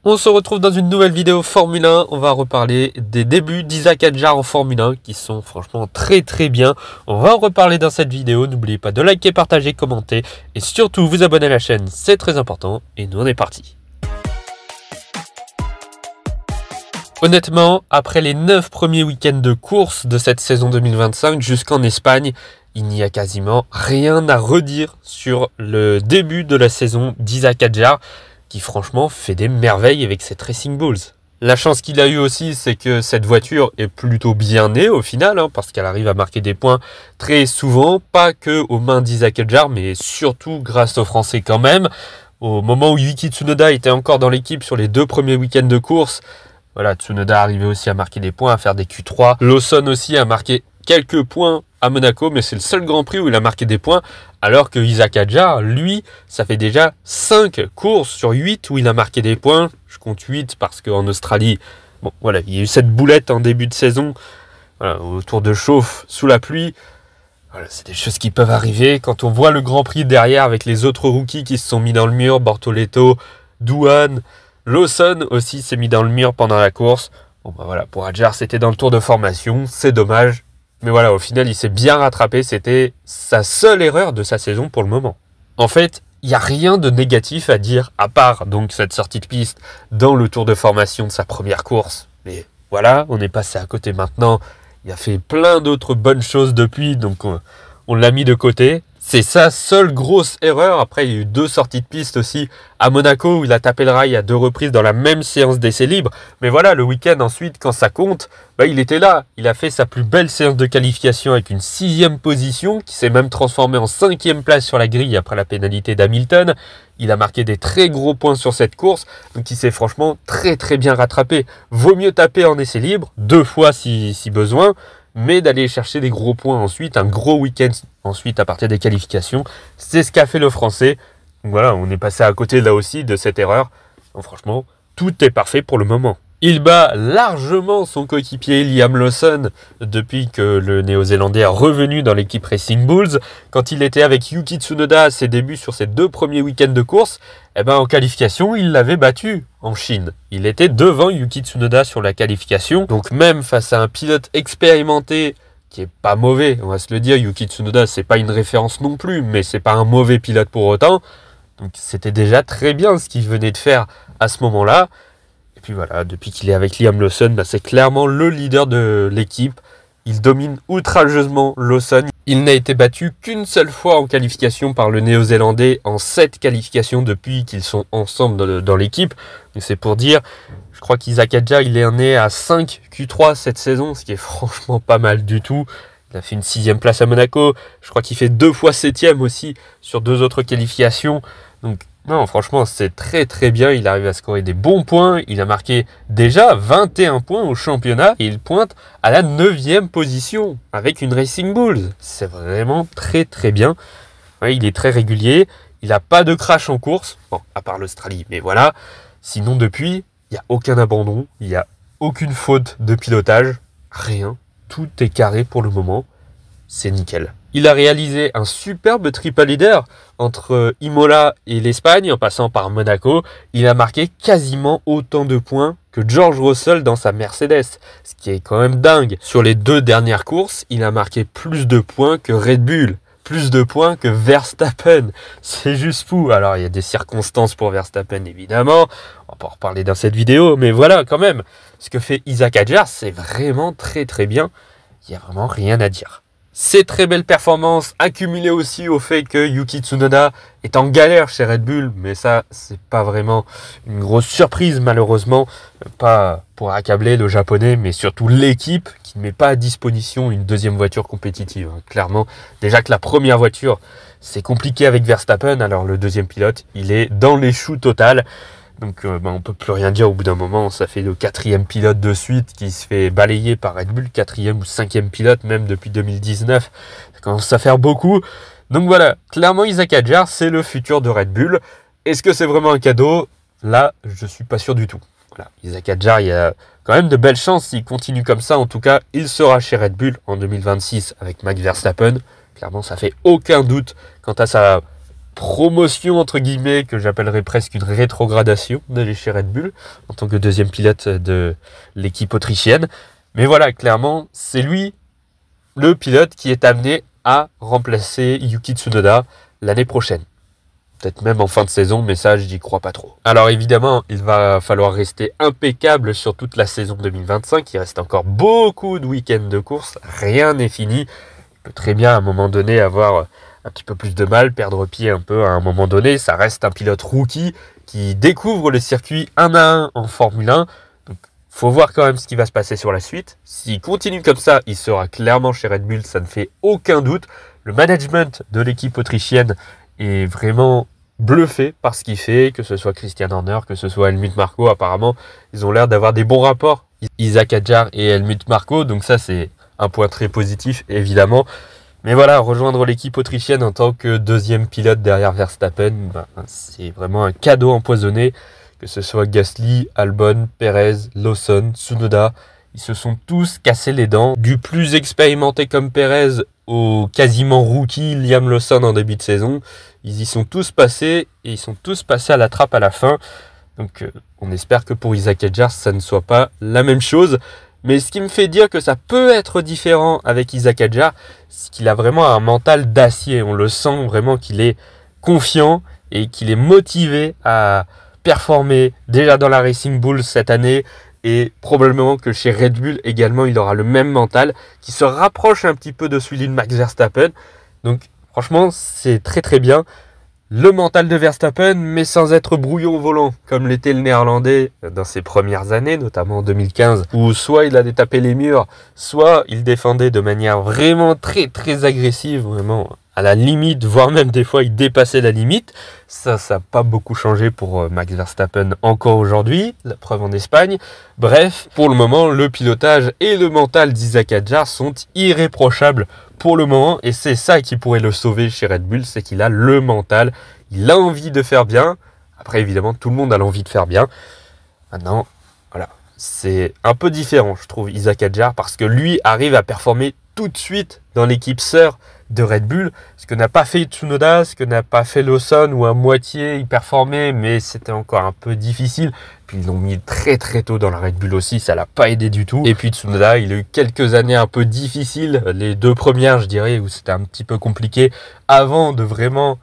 On se retrouve dans une nouvelle vidéo Formule 1. On va reparler des débuts d'Isaac Hadjar en Formule 1 qui sont franchement très bien. On va en reparler dans cette vidéo. N'oubliez pas de liker, partager, commenter et surtout vous abonner à la chaîne. C'est très important. Et nous on est parti. Honnêtement, après les 9 premiers week-ends de course de cette saison 2025 jusqu'en Espagne, il n'y a quasiment rien à redire sur le début de la saison d'Isaac Hadjar, qui franchement fait des merveilles avec cette Racing Bulls. La chance qu'il a eu aussi, c'est que cette voiture est plutôt bien née au final, parce qu'elle arrive à marquer des points très souvent, pas que aux mains d'Isaac Hadjar, mais surtout grâce aux Français quand même. Au moment où Yuki Tsunoda était encore dans l'équipe sur les 2 premiers week-ends de course, voilà, Tsunoda arrivait aussi à marquer des points, à faire des Q3. Lawson aussi a marqué quelques points à Monaco, mais c'est le seul Grand Prix où il a marqué des points, alors que Isaac Hadjar, lui, ça fait déjà 5 courses sur 8 où il a marqué des points. Je compte 8 parce qu'en Australie, bon, voilà, il y a eu cette boulette en début de saison, voilà, au tour de chauffe, sous la pluie. Voilà, c'est des choses qui peuvent arriver. Quand on voit le Grand Prix derrière avec les autres rookies qui se sont mis dans le mur, Bortoleto, Douane, Lawson aussi s'est mis dans le mur pendant la course. Bon, bah voilà, pour Hadjar, c'était dans le tour de formation, c'est dommage. Mais voilà, au final, il s'est bien rattrapé. C'était sa seule erreur de sa saison pour le moment. En fait, il n'y a rien de négatif à dire, à part donc cette sortie de piste dans le tour de formation de sa première course. Mais voilà, on est passé à côté maintenant. Il a fait plein d'autres bonnes choses depuis, donc on l'a mis de côté. C'est sa seule grosse erreur. Après, il y a eu 2 sorties de piste aussi à Monaco où il a tapé le rail à 2 reprises dans la même séance d'essai libre. Mais voilà, le week-end ensuite, quand ça compte, il était là. Il a fait sa plus belle séance de qualification avec une 6e position qui s'est même transformée en 5e place sur la grille après la pénalité d'Hamilton. Il a marqué des très gros points sur cette course, donc il s'est franchement très bien rattrapé. Vaut mieux taper en essai libre, 2 fois si besoin, mais d'aller chercher des gros points ensuite, un gros week-end ensuite à partir des qualifications. C'est ce qu'a fait le Français. Donc voilà, on est passé à côté là aussi de cette erreur. Donc franchement, tout est parfait pour le moment. Il bat largement son coéquipier Liam Lawson depuis que le Néo-Zélandais est revenu dans l'équipe Racing Bulls. Quand il était avec Yuki Tsunoda à ses débuts sur ses 2 premiers week-ends de course, en qualification, il l'avait battu en Chine. Il était devant Yuki Tsunoda sur la qualification. Donc même face à un pilote expérimenté qui est pas mauvais, on va se le dire, Yuki Tsunoda, c'est pas une référence non plus, mais c'est pas un mauvais pilote pour autant. Donc c'était déjà très bien ce qu'il venait de faire à ce moment-là. Et puis voilà, depuis qu'il est avec Liam Lawson, c'est clairement le leader de l'équipe. Il domine outrageusement Lawson. Il n'a été battu qu'une seule fois en qualification par le Néo-Zélandais en 7 qualifications depuis qu'ils sont ensemble dans l'équipe. C'est pour dire, je crois qu'Isaac Hadjar, il est né à 5 Q3 cette saison, ce qui est franchement pas mal du tout. Il a fait une 6e place à Monaco. Je crois qu'il fait 2 fois 7e aussi sur 2 autres qualifications. Donc non, franchement, c'est très bien. Il arrive à scorer des bons points. Il a marqué déjà 21 points au championnat et il pointe à la 9e position avec une Racing Bulls. C'est vraiment très bien. Ouais, il est très régulier. Il n'a pas de crash en course. Bon, à part l'Australie, mais voilà. Sinon, depuis, il n'y a aucun abandon. Il n'y a aucune faute de pilotage. Rien. Tout est carré pour le moment. C'est nickel. Il a réalisé un superbe triple leader entre Imola et l'Espagne en passant par Monaco. Il a marqué quasiment autant de points que George Russell dans sa Mercedes, ce qui est quand même dingue. Sur les 2 dernières courses, il a marqué plus de points que Red Bull, plus de points que Verstappen. C'est juste fou. Alors il y a des circonstances pour Verstappen évidemment, on va pas en reparler dans cette vidéo, mais voilà quand même, ce que fait Isaac Hadjar, c'est vraiment très bien. Il n'y a vraiment rien à dire. Ces très belles performances accumulées aussi au fait que Yuki Tsunoda est en galère chez Red Bull, mais ça c'est pas vraiment une grosse surprise malheureusement, pas pour accabler le japonais, mais surtout l'équipe qui ne met pas à disposition une 2e voiture compétitive. Clairement, déjà que la première voiture c'est compliqué avec Verstappen, alors le 2e pilote il est dans les choux total. Donc on peut plus rien dire au bout d'un moment, ça fait le 4e pilote de suite qui se fait balayer par Red Bull, 4e ou 5e pilote même depuis 2019, ça commence à faire beaucoup. Donc voilà, clairement Isaac Hadjar c'est le futur de Red Bull. Est-ce que c'est vraiment un cadeau? Là, je suis pas sûr du tout. Voilà, Isaac Hadjar, il y a quand même de belles chances s'il continue comme ça. En tout cas, il sera chez Red Bull en 2026 avec Max Verstappen. Clairement, ça fait aucun doute quant à sa promotion entre guillemets que j'appellerais presque une rétrogradation d'aller chez Red Bull en tant que deuxième pilote de l'équipe autrichienne. Mais voilà, clairement, c'est lui le pilote qui est amené à remplacer Yuki Tsunoda l'année prochaine. Peut-être même en fin de saison, mais ça, je n'y crois pas trop. Alors évidemment, il va falloir rester impeccable sur toute la saison 2025. Il reste encore beaucoup de week-ends de course. Rien n'est fini. Il peut très bien, à un moment donné, avoir un petit peu plus de mal, perdre pied un peu à un moment donné. Ça reste un pilote rookie qui découvre le circuit un à un en Formule 1. Donc, faut voir quand même ce qui va se passer sur la suite. S'il continue comme ça, il sera clairement chez Red Bull, ça ne fait aucun doute. Le management de l'équipe autrichienne est vraiment bluffé par ce qu'il fait, que ce soit Christian Horner, que ce soit Helmut Marko. Apparemment, ils ont l'air d'avoir des bons rapports, Isaac Hadjar et Helmut Marko. Donc ça, c'est un point très positif, évidemment. Mais voilà, rejoindre l'équipe autrichienne en tant que deuxième pilote derrière Verstappen, c'est vraiment un cadeau empoisonné. Que ce soit Gasly, Albon, Perez, Lawson, Tsunoda, ils se sont tous cassés les dents. Du plus expérimenté comme Perez au quasiment rookie Liam Lawson en début de saison, ils y sont tous passés et ils sont tous passés à la trappe à la fin. Donc on espère que pour Isaac Hadjar, ça ne soit pas la même chose. Mais ce qui me fait dire que ça peut être différent avec Isaac Hadjar, c'est qu'il a vraiment un mental d'acier. On le sent vraiment qu'il est confiant et qu'il est motivé à performer déjà dans la Racing Bull cette année. Et probablement que chez Red Bull également, il aura le même mental qui se rapproche un petit peu de celui de Max Verstappen. Donc franchement, c'est très très bien. Le mental de Verstappen, mais sans être brouillon au volant, comme l'était le néerlandais dans ses premières années, notamment en 2015, où soit il allait taper les murs, soit il défendait de manière vraiment très très agressive, vraiment à la limite, voire même des fois il dépassait la limite. Ça n'a pas beaucoup changé pour Max Verstappen encore aujourd'hui, la preuve en Espagne. Bref, pour le moment, le pilotage et le mental d'Isaac Hadjar sont irréprochables pour le moment, et c'est ça qui pourrait le sauver chez Red Bull, c'est qu'il a le mental, il a envie de faire bien. Après, évidemment, tout le monde a l'envie de faire bien. Maintenant, voilà, c'est un peu différent, je trouve, Isaac Hadjar, parce que lui arrive à performer tout de suite dans l'équipe sœur de Red Bull, ce que n'a pas fait Tsunoda, ce que n'a pas fait Lawson, où à moitié il performait, mais c'était encore un peu difficile. Puis ils l'ont mis très très tôt dans la Red Bull aussi, ça l'a pas aidé du tout. Et puis Tsunoda, il a eu quelques années un peu difficiles, les deux premières je dirais, où c'était un petit peu compliqué, avant de vraiment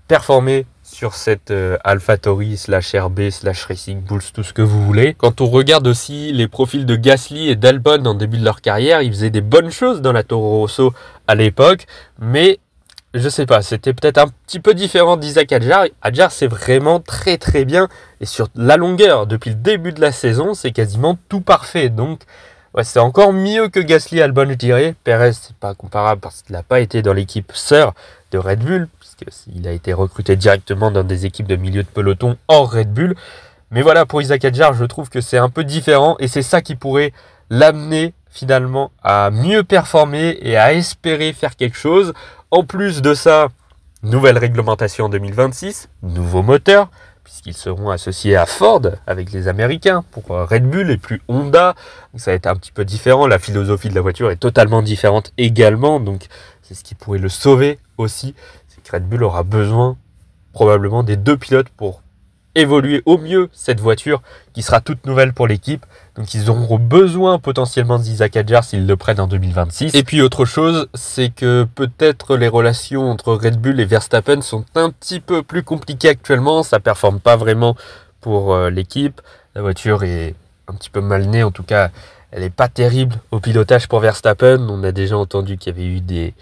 performer sur cette AlphaTauri /RB /Racing Bulls, tout ce que vous voulez. Quand on regarde aussi les profils de Gasly et d'Albon en début de leur carrière, ils faisaient des bonnes choses dans la Toro Rosso à l'époque, mais je sais pas, c'était peut-être un petit peu différent d'Isaac Hadjar. Hadjar, c'est vraiment très très bien, et sur la longueur, depuis le début de la saison, c'est quasiment tout parfait. Donc ouais, c'est encore mieux que Gasly, Albon, je dirais. Perez, c'est pas comparable parce qu'il n'a pas été dans l'équipe sœur de Red Bull, puisqu'il a été recruté directement dans des équipes de milieu de peloton hors Red Bull. Mais voilà, pour Isaac Hadjar, je trouve que c'est un peu différent, et c'est ça qui pourrait l'amener finalement à mieux performer et à espérer faire quelque chose. En plus de ça, nouvelle réglementation en 2026, nouveau moteur, puisqu'ils seront associés à Ford avec les Américains pour Red Bull et plus Honda. Donc ça va être un petit peu différent, la philosophie de la voiture est totalement différente également, donc c'est ce qui pourrait le sauver aussi. C'est que Red Bull aura besoin probablement des deux pilotes pour évoluer au mieux cette voiture qui sera toute nouvelle pour l'équipe. Donc ils auront besoin potentiellement d'Isaac Hadjar s'ils le prennent en 2026. Et puis autre chose, c'est que peut-être les relations entre Red Bull et Verstappen sont un petit peu plus compliquées actuellement. Ça performe pas vraiment pour l'équipe. La voiture est un petit peu mal née, en tout cas elle n'est pas terrible au pilotage pour Verstappen. On a déjà entendu qu'il y avait eu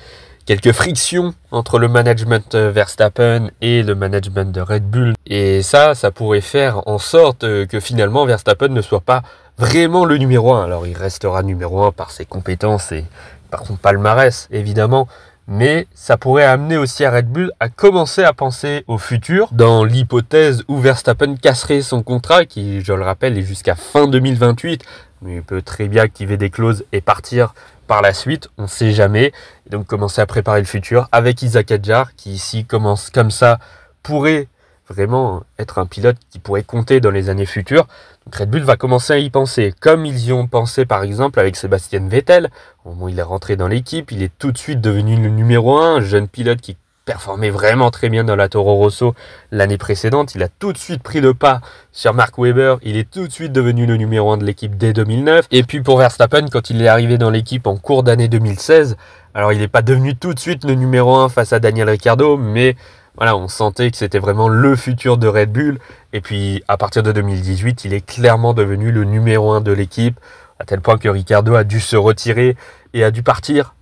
quelques frictions entre le management Verstappen et le management de Red Bull. Et ça pourrait faire en sorte que finalement Verstappen ne soit pas vraiment le numéro 1. Alors il restera numéro 1 par ses compétences et par son palmarès évidemment. Mais ça pourrait amener aussi à Red Bull à commencer à penser au futur, dans l'hypothèse où Verstappen casserait son contrat, qui, je le rappelle, est jusqu'à fin 2028. Mais il peut très bien activer des clauses et partir par la suite, on ne sait jamais. Et donc commencer à préparer le futur avec Isaac Hadjar, qui ici commence comme ça, pourrait vraiment être un pilote qui pourrait compter dans les années futures. Donc Red Bull va commencer à y penser, comme ils y ont pensé par exemple avec Sébastien Vettel. Au moment où il est rentré dans l'équipe, il est tout de suite devenu le numéro 1, un jeune pilote qui performé vraiment très bien dans la Toro Rosso l'année précédente. Il a tout de suite pris le pas sur Mark Webber. Il est tout de suite devenu le numéro 1 de l'équipe dès 2009. Et puis pour Verstappen, quand il est arrivé dans l'équipe en cours d'année 2016, alors il n'est pas devenu tout de suite le numéro 1 face à Daniel Ricciardo, mais voilà, on sentait que c'était vraiment le futur de Red Bull. Et puis à partir de 2018, il est clairement devenu le numéro 1 de l'équipe, à tel point que Ricciardo a dû se retirer et a dû partir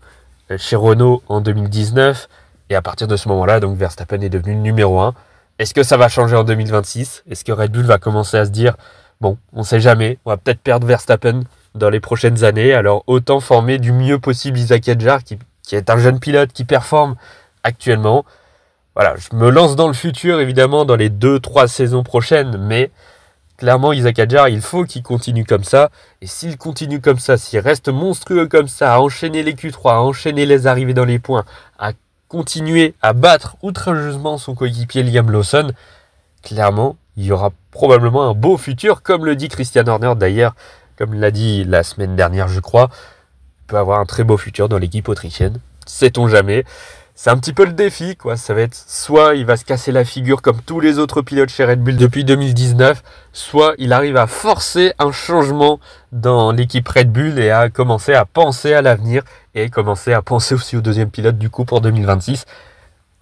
chez Renault en 2019. Et à partir de ce moment-là, donc Verstappen est devenu le numéro 1. Est-ce que ça va changer en 2026 ? Est-ce que Red Bull va commencer à se dire, bon, on ne sait jamais, on va peut-être perdre Verstappen dans les prochaines années, alors autant former du mieux possible Isack Hadjar, qui est un jeune pilote qui performe actuellement. Voilà, je me lance dans le futur, évidemment, dans les 2-3 saisons prochaines, mais clairement, Isack Hadjar, il faut qu'il continue comme ça. Et s'il continue comme ça, s'il reste monstrueux comme ça, à enchaîner les Q3, à enchaîner les arrivées dans les points, à continuer à battre outrageusement son coéquipier Liam Lawson, clairement, il y aura probablement un beau futur, comme le dit Christian Horner d'ailleurs, comme l'a dit la semaine dernière, je crois. Il peut avoir un très beau futur dans l'équipe autrichienne, sait-on jamais. C'est un petit peu le défi, quoi. Ça va être soit il va se casser la figure comme tous les autres pilotes chez Red Bull depuis 2019, soit il arrive à forcer un changement dans l'équipe Red Bull et à commencer à penser à l'avenir et commencer à penser aussi au deuxième pilote du coup pour 2026.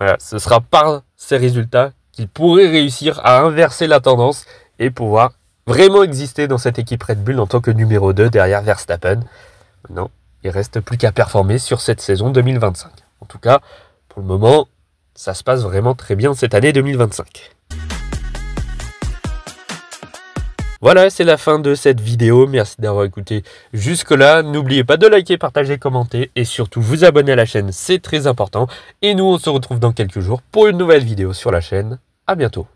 Voilà, ce sera par ces résultats qu'il pourrait réussir à inverser la tendance et pouvoir vraiment exister dans cette équipe Red Bull en tant que numéro 2 derrière Verstappen. Non, il reste plus qu'à performer sur cette saison 2025. En tout cas, pour le moment, ça se passe vraiment très bien cette année 2025. Voilà, c'est la fin de cette vidéo. Merci d'avoir écouté jusque-là. N'oubliez pas de liker, partager, commenter et surtout vous abonner à la chaîne, c'est très important. Et nous, on se retrouve dans quelques jours pour une nouvelle vidéo sur la chaîne. À bientôt.